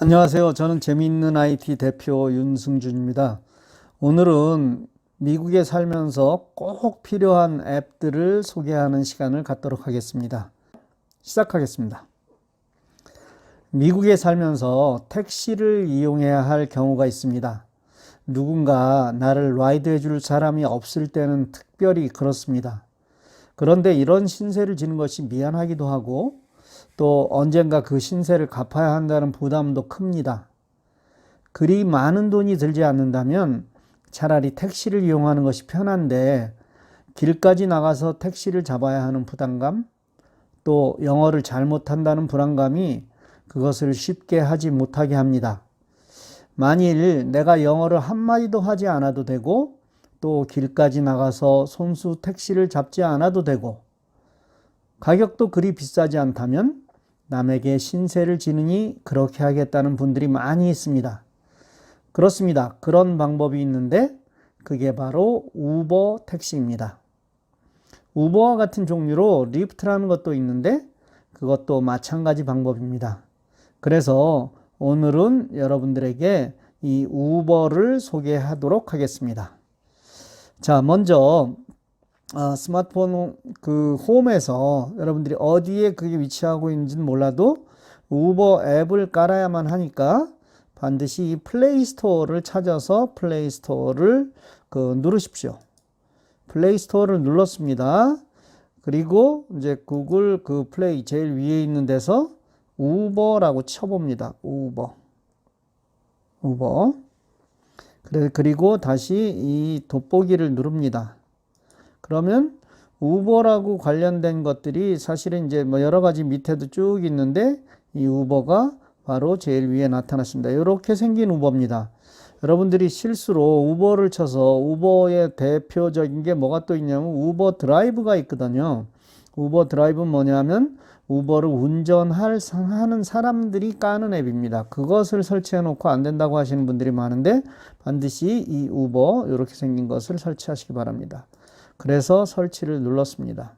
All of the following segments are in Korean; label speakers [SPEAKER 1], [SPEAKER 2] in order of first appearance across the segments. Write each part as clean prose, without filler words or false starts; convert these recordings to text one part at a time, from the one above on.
[SPEAKER 1] 안녕하세요. 저는 재미있는 IT 대표 윤승준입니다. 오늘은 미국에 살면서 꼭 필요한 앱들을 소개하는 시간을 갖도록 하겠습니다. 시작하겠습니다. 미국에 살면서 택시를 이용해야 할 경우가 있습니다. 누군가 나를 라이드해 줄 사람이 없을 때는 특별히 그렇습니다. 그런데 이런 신세를 지는 것이 미안하기도 하고 또 언젠가 그 신세를 갚아야 한다는 부담도 큽니다. 그리 많은 돈이 들지 않는다면 차라리 택시를 이용하는 것이 편한데 길까지 나가서 택시를 잡아야 하는 부담감, 또 영어를 잘못한다는 불안감이 그것을 쉽게 하지 못하게 합니다. 만일 내가 영어를 한마디도 하지 않아도 되고 또 길까지 나가서 손수 택시를 잡지 않아도 되고 가격도 그리 비싸지 않다면 남에게 신세를 지느니 그렇게 하겠다는 분들이 많이 있습니다. 그렇습니다. 그런 방법이 있는데 그게 바로 우버 택시입니다. 우버와 같은 종류로 리프트라는 것도 있는데 그것도 마찬가지 방법입니다. 그래서 오늘은 여러분들에게 이 우버를 소개하도록 하겠습니다. 자, 먼저 스마트폰 그 홈에서 여러분들이 어디에 그게 위치하고 있는지는 몰라도 우버 앱을 깔아야만 하니까 반드시 이 플레이 스토어를 찾아서 플레이 스토어를 누르십시오. 플레이 스토어를 눌렀습니다. 그리고 이제 구글 그 플레이 제일 위에 있는 데서 우버라고 쳐봅니다. 우버. 그리고 다시 이 돋보기를 누릅니다. 그러면 우버라고 관련된 것들이 사실은 이제 뭐 여러 가지 밑에도 쭉 있는데 이 우버가 바로 제일 위에 나타났습니다. 이렇게 생긴 우버입니다. 여러분들이 실수로 우버를 쳐서 우버의 대표적인 게 뭐가 또 있냐면 우버 드라이브가 있거든요. 우버 드라이브는 뭐냐면 우버를 운전하는 사람들이 까는 앱입니다. 그것을 설치해 놓고 안 된다고 하시는 분들이 많은데 반드시 이 우버 이렇게 생긴 것을 설치하시기 바랍니다. 그래서 설치를 눌렀습니다.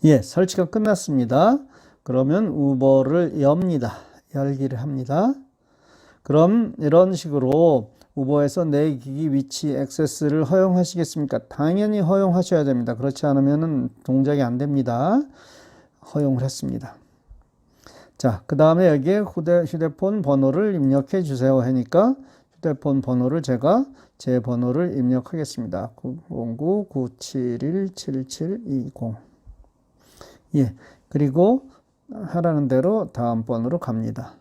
[SPEAKER 1] 예, 설치가 끝났습니다. 그러면 우버를 열기를 합니다. 그럼 이런 식으로 우버에서 내 기기 위치 액세스를 허용하시겠습니까? 당연히 허용하셔야 됩니다. 그렇지 않으면 동작이 안 됩니다. 허용을 했습니다. 자, 그 다음에 여기에 휴대폰 번호를 입력해 주세요 하니까 휴대폰 번호를 제가 제 번호를 입력하겠습니다. 909-971-7720. 예. 그리고 하라는 대로 다음 번으로 갑니다.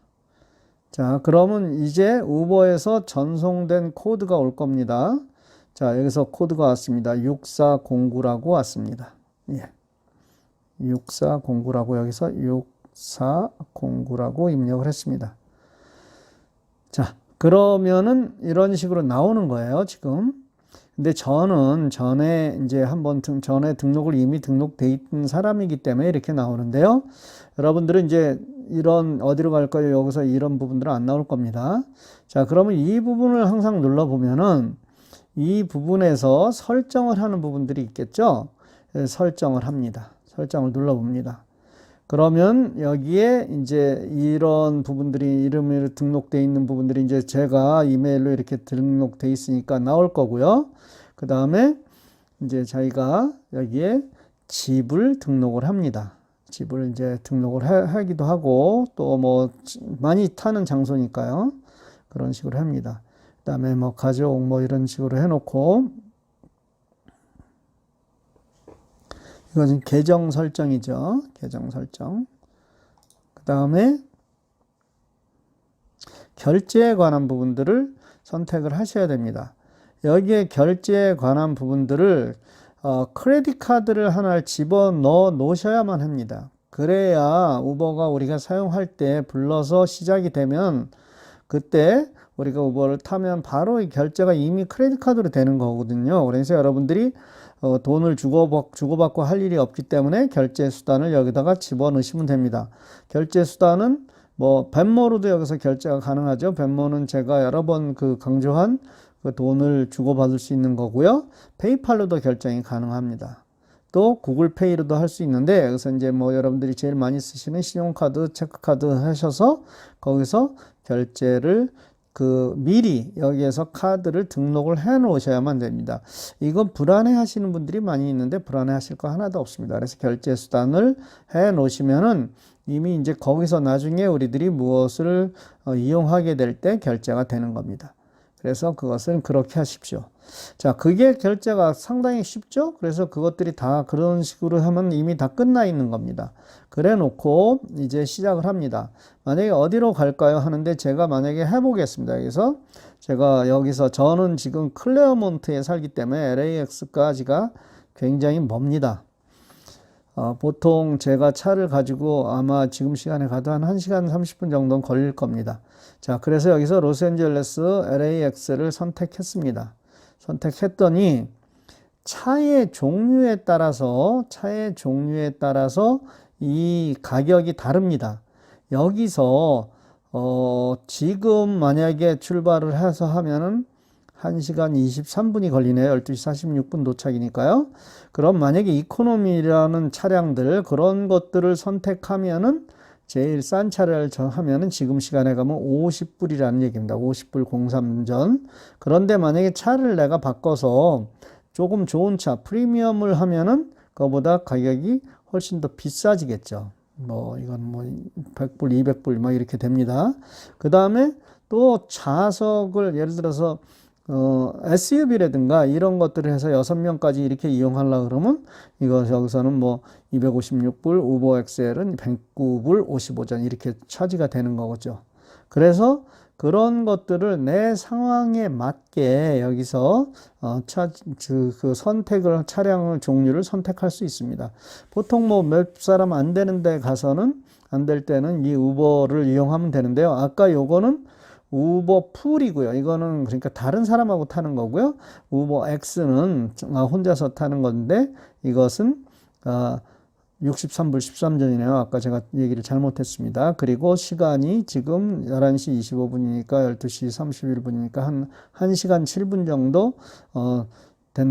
[SPEAKER 1] 자, 그러면 이제 우버에서 전송된 코드가 올 겁니다. 자, 여기서 코드가 왔습니다. 6409라고 왔습니다. 예. 6409라고 여기서 6409라고 입력을 했습니다. 자, 그러면은 이런 식으로 나오는 거예요, 지금. 근데 저는 전에 등록을 이미 등록돼 있는 사람이기 때문에 이렇게 나오는데요. 여러분들은 이제 이런 어디로 갈까요? 여기서 이런 부분들은 안 나올 겁니다. 자, 그러면 이 부분을 항상 눌러보면은 이 부분에서 설정을 하는 부분들이 있겠죠? 설정을 합니다. 설정을 눌러봅니다. 그러면 여기에 이제 이런 부분들이 이름으로 등록되어 있는 부분들이 이제 제가 이메일로 이렇게 등록되어 있으니까 나올 거고요. 그 다음에 이제 저희가 여기에 집을 등록을 합니다. 집을 이제 등록을 하기도 하고 또 뭐 많이 타는 장소니까요. 그런 식으로 합니다. 그 다음에 뭐 가족 뭐 이런 식으로 해놓고 이것은 계정 설정이죠. 계정 설정. 그 다음에 결제에 관한 부분들을 선택을 하셔야 됩니다. 여기에 결제에 관한 부분들을 크레딧 카드를 하나를 집어넣어 놓으셔야만 합니다. 그래야 우버가 우리가 사용할 때 불러서 시작이 되면 그때 우리가 우버를 타면 바로 이 결제가 이미 크레딧 카드로 되는 거거든요. 그래서 여러분들이 돈을 주고받고 할 일이 없기 때문에 결제 수단을 여기다가 집어넣으시면 됩니다. 결제 수단은 뭐 벤모로도 여기서 결제가 가능하죠. 벤모는 제가 여러 번 강조한 그 돈을 주고받을 수 있는 거고요. 페이팔로도 결정이 가능합니다. 또 구글페이로도 할 수 있는데, 여기서 이제 뭐 여러분들이 제일 많이 쓰시는 신용카드, 체크카드 하셔서 거기서 결제를 미리 여기에서 카드를 등록을 해 놓으셔야만 됩니다. 이건 불안해 하시는 분들이 많이 있는데 불안해 하실 거 하나도 없습니다. 그래서 결제 수단을 해 놓으시면은 이미 이제 거기서 나중에 우리들이 무엇을 이용하게 될 때 결제가 되는 겁니다. 그래서 그것은 그렇게 하십시오. 자, 그게 결제가 상당히 쉽죠? 그래서 그것들이 다 그런 식으로 하면 이미 다 끝나 있는 겁니다. 그래 놓고 이제 시작을 합니다. 만약에 어디로 갈까요? 하는데 제가 만약에 해보겠습니다. 그래서 제가 여기서 저는 지금 클레어몬트에 살기 때문에 LAX까지가 굉장히 멉니다. 보통 제가 차를 가지고 아마 지금 시간에 가도 한 1시간 30분 정도는 걸릴 겁니다. 자, 그래서 여기서 로스앤젤레스 LAX를 선택했습니다. 선택했더니 차의 종류에 따라서 이 가격이 다릅니다. 여기서 지금 만약에 출발을 해서 하면은 1시간 23분이 걸리네요. 12시 46분 도착이니까요. 그럼 만약에 이코노미라는 차량들, 그런 것들을 선택하면은 제일 싼 차를 하면은 지금 시간에 가면 50불이라는 얘기입니다. 50불 03전. 그런데 만약에 차를 내가 바꿔서 조금 좋은 차, 프리미엄을 하면은 그거보다 가격이 훨씬 더 비싸지겠죠. 이건 100불, 200불 막 이렇게 됩니다. 그 다음에 또 좌석을 예를 들어서 SUV라든가 이런 것들을 해서 6명까지 이렇게 이용하려고 그러면 여기서는 256불, 우버 XL은 109불 55전 이렇게 차지가 되는 거죠. 그래서 그런 것들을 내 상황에 맞게 여기서 차량을 종류를 선택할 수 있습니다. 보통 몇 사람 안 되는데 가서는 안 될 때는 이 우버를 이용하면 되는데요. 아까 요거는 우버 풀이고요. 이거는 그러니까 다른 사람하고 타는 거고요. 우버 X는 혼자서 타는 건데 이것은 63불 13전이네요. 아까 제가 얘기를 잘못했습니다. 그리고 시간이 지금 11시 25분이니까 12시 31분이니까 한 1시간 7분 정도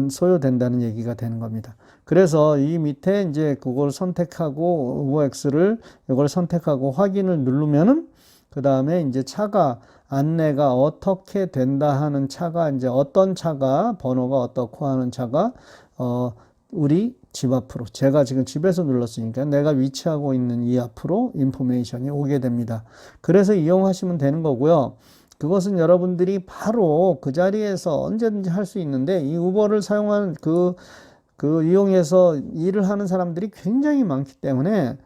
[SPEAKER 1] 소요된다는 얘기가 되는 겁니다. 그래서 이 밑에 이제 그걸 선택하고 우버 X를 이걸 선택하고 확인을 누르면은 그 다음에 이제 차가 안내가 어떻게 된다 하는 차가 이제 어떤 차가 번호가 어떻고 하는 차가 우리 집 앞으로 제가 지금 집에서 눌렀으니까 내가 위치하고 있는 이 앞으로 인포메이션이 오게 됩니다. 그래서 이용하시면 되는 거고요. 그것은 여러분들이 바로 그 자리에서 언제든지 할 수 있는데 이 우버를 사용한 이용해서 일을 하는 사람들이 굉장히 많기 때문에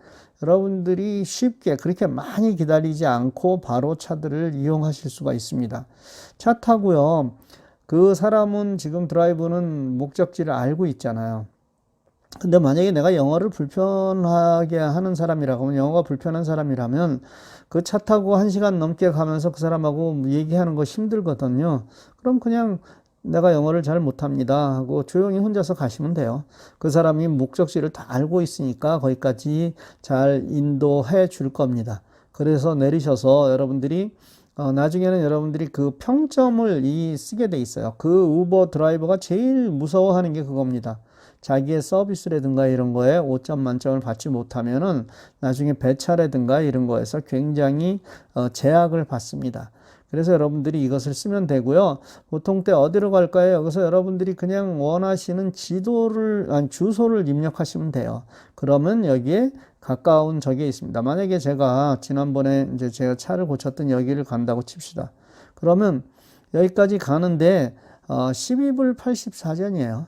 [SPEAKER 1] 여러분들이 쉽게 그렇게 많이 기다리지 않고 바로 차들을 이용하실 수가 있습니다. 차 타고요. 그 사람은 지금 드라이브는 목적지를 알고 있잖아요. 근데 만약에 내가 영어를 불편하게 하는 사람이라고 하면 영어가 불편한 사람이라면 그 차 타고 1시간 넘게 가면서 그 사람하고 얘기하는 거 힘들거든요. 그럼 그냥 내가 영어를 잘 못합니다 하고 조용히 혼자서 가시면 돼요. 그 사람이 목적지를 다 알고 있으니까 거기까지 잘 인도해 줄 겁니다. 그래서 내리셔서 여러분들이 나중에는 여러분들이 그 평점을 쓰게 돼 있어요. 그 우버 드라이버가 제일 무서워하는 게 그겁니다. 자기의 서비스라든가 이런 거에 5점 만점을 받지 못하면은 나중에 배차라든가 이런 거에서 굉장히 제약을 받습니다. 그래서 여러분들이 이것을 쓰면 되고요. 보통 때 어디로 갈까요? 여기서 여러분들이 그냥 원하시는 주소를 입력하시면 돼요. 그러면 여기에 가까운 저게 있습니다. 만약에 제가 지난번에 이제 제가 차를 고쳤던 여기를 간다고 칩시다. 그러면 여기까지 가는데 12불 84전이에요.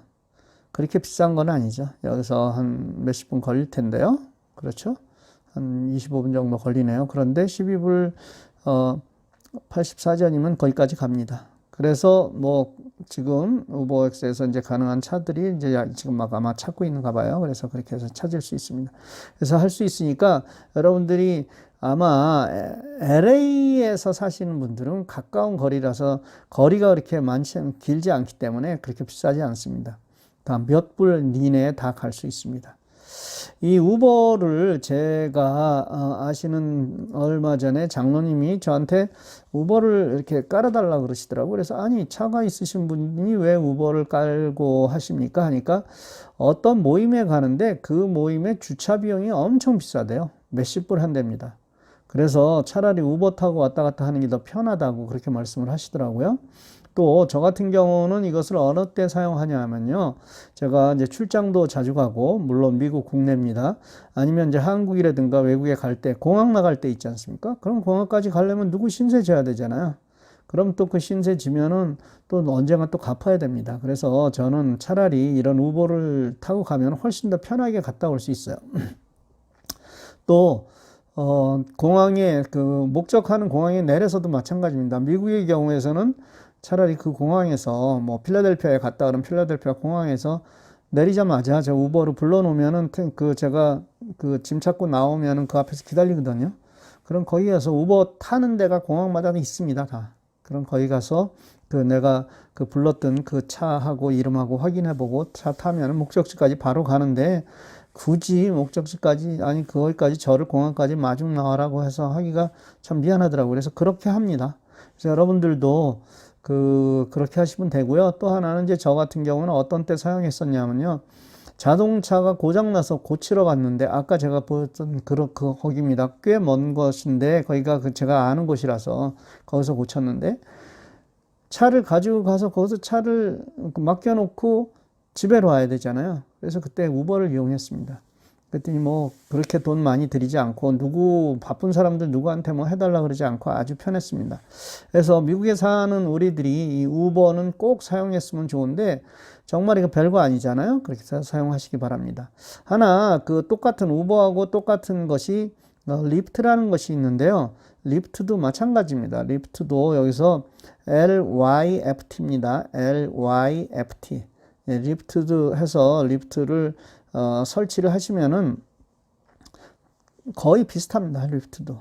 [SPEAKER 1] 그렇게 비싼 건 아니죠. 여기서 한 몇십 분 걸릴 텐데요. 그렇죠? 한 25분 정도 걸리네요. 그런데 12불 84전이면 거기까지 갑니다. 그래서 지금 우버엑스에서 이제 가능한 차들이 이제 지금 막 아마 찾고 있는가 봐요. 그래서 그렇게 해서 찾을 수 있습니다. 그래서 할 수 있으니까 여러분들이 아마 LA에서 사시는 분들은 가까운 거리라서 거리가 그렇게 길지 않기 때문에 그렇게 비싸지 않습니다. 다 몇 불 이내에 다 갈 수 있습니다. 이 우버를 제가 아시는 얼마 전에 장로님이 저한테 우버를 이렇게 깔아달라 그러시더라고요. 그래서 아니 차가 있으신 분이 왜 우버를 깔고 하십니까? 하니까 어떤 모임에 가는데 그 모임의 주차 비용이 엄청 비싸대요. 몇십 불 한답니다. 그래서 차라리 우버 타고 왔다 갔다 하는 게 더 편하다고 그렇게 말씀을 하시더라고요. 또 저 같은 경우는 이것을 어느 때 사용하냐 하면요. 제가 이제 출장도 자주 가고, 물론 미국 국내입니다. 아니면 이제 한국이라든가 외국에 갈 때, 공항 나갈 때 있지 않습니까? 그럼 공항까지 가려면 누구 신세 져야 되잖아요. 그럼 또 그 신세 지면은 또 언젠가 또 갚아야 됩니다. 그래서 저는 차라리 이런 우버를 타고 가면 훨씬 더 편하게 갔다 올 수 있어요. 또 공항에 목적하는 공항에 내려서도 마찬가지입니다. 미국의 경우에서는 차라리 그 공항에서 뭐 필라델피아에 갔다 그러면 필라델피아 공항에서 내리자마자 저 우버를 불러놓으면은 제가 그 짐 찾고 나오면은 그 앞에서 기다리거든요. 그럼 거기 가서 우버 타는 데가 공항마다 있습니다, 다. 그럼 거기 가서 내가 불렀던 그 차하고 이름하고 확인해보고 차 타면은 목적지까지 바로 가는데 굳이 목적지까지, 아니, 거기까지 저를 공항까지 마중 나와라고 해서 하기가 참 미안하더라고요. 그래서 그렇게 합니다. 그래서 여러분들도 그렇게 하시면 되고요. 또 하나는 이제 저 같은 경우는 어떤 때 사용했었냐면요. 자동차가 고장나서 고치러 갔는데, 아까 제가 보였던 거기입니다. 꽤 먼 곳인데, 거기가 제가 아는 곳이라서 거기서 고쳤는데, 차를 가지고 가서 거기서 차를 맡겨놓고 집에로 와야 되잖아요. 그래서 그때 우버를 이용했습니다. 그랬더니 뭐 그렇게 돈 많이 들이지 않고 바쁜 사람들 누구한테 뭐 해달라 그러지 않고 아주 편했습니다. 그래서 미국에 사는 우리들이 이 우버는 꼭 사용했으면 좋은데 정말 이거 별거 아니잖아요. 그렇게 사용하시기 바랍니다. 하나 똑같은 우버하고 똑같은 것이 리프트라는 것이 있는데요. 리프트도 마찬가지입니다. 리프트도 여기서 LYFT입니다. LYFT. 예, 리프트도 해서 리프트를 설치를 하시면은 거의 비슷합니다. 리프트도.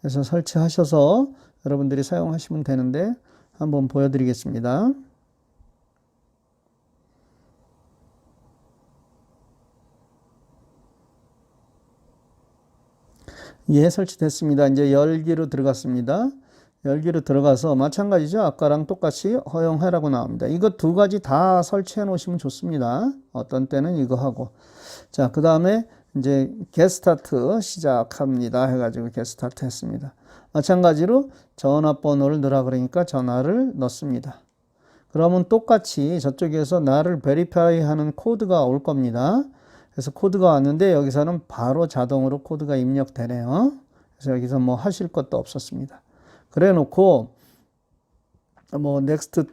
[SPEAKER 1] 그래서 설치하셔서 여러분들이 사용하시면 되는데 한번 보여드리겠습니다. 예, 설치됐습니다. 이제 열기로 들어갔습니다. 열기로 들어가서 마찬가지죠. 아까랑 똑같이 허용하라고 나옵니다. 이거 두 가지 다 설치해 놓으시면 좋습니다. 어떤 때는 이거 하고. 자, 그 다음에 이제 겟스타트 시작합니다. 해가지고 겟스타트 했습니다. 마찬가지로 전화번호를 넣으라 그러니까 전화를 넣습니다. 그러면 똑같이 저쪽에서 나를 베리파이 하는 코드가 올 겁니다. 그래서 코드가 왔는데 여기서는 바로 자동으로 코드가 입력되네요. 그래서 여기서 뭐 하실 것도 없었습니다. 그래 놓고 뭐 넥스트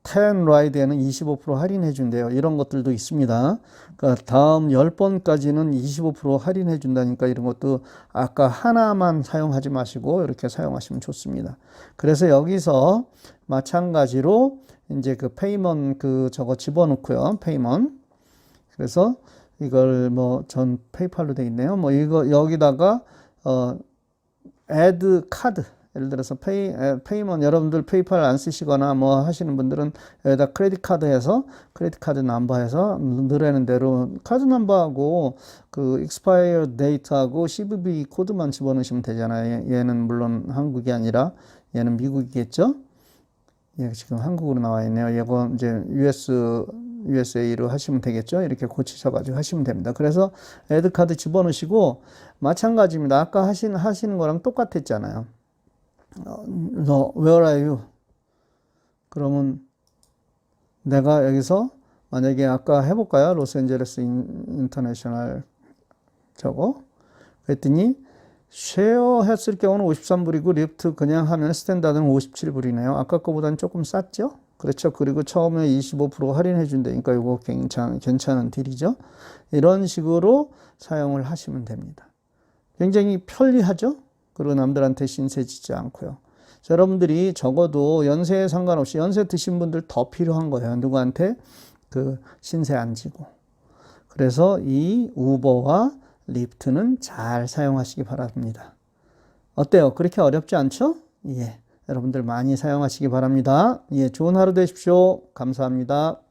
[SPEAKER 1] 10 라이드에는 25% 할인해 준대요. 이런 것들도 있습니다. 그러니까 다음 10번까지는 25% 할인해 준다니까 이런 것도 아까 하나만 사용하지 마시고 이렇게 사용하시면 좋습니다. 그래서 여기서 마찬가지로 이제 페이먼 저거 집어넣고요. 페이먼. 그래서 이걸 뭐 전 페이팔로 돼 있네요. 뭐 이거 여기다가 add 카드, 예를 들어서 페이먼, 여러분들 페이팔 안 쓰시거나 뭐 하시는 분들은 여기다 크레딧 카드 해서 크레딧 카드 넘버 해서 넣으라는 대로 카드 넘버하고 expire date하고 CVV 코드만 집어넣으시면 되잖아요. 얘는 물론 한국이 아니라 얘는 미국이겠죠. 예, 지금 한국으로 나와 있네요. 이거 이제 USA로 하시면 되겠죠. 이렇게 고치셔가지고 하시면 됩니다. 그래서 add 카드 집어넣으시고 마찬가지입니다. 아까 하시는 거랑 똑같았잖아요. Where are you? 그러면 내가 여기서 만약에 아까 해볼까요? 로스앤젤레스 인터내셔널 저거. 그랬더니 쉐어 했을 경우는 53불이고 리프트 그냥 하면 스탠다드는 57불이네요. 아까 거보다는 조금 쌌죠? 그렇죠. 그리고 처음에 25% 할인해 준다니까 이거 괜찮은 딜이죠. 이런 식으로 사용을 하시면 됩니다. 굉장히 편리하죠? 그리고 남들한테 신세 지지 않고요. 자, 여러분들이 적어도 연세에 상관없이 연세 드신 분들 더 필요한 거예요. 누구한테 신세 안 지고. 그래서 이 우버와 리프트는 잘 사용하시기 바랍니다. 어때요? 그렇게 어렵지 않죠? 예. 여러분들 많이 사용하시기 바랍니다. 예, 좋은 하루 되십시오. 감사합니다.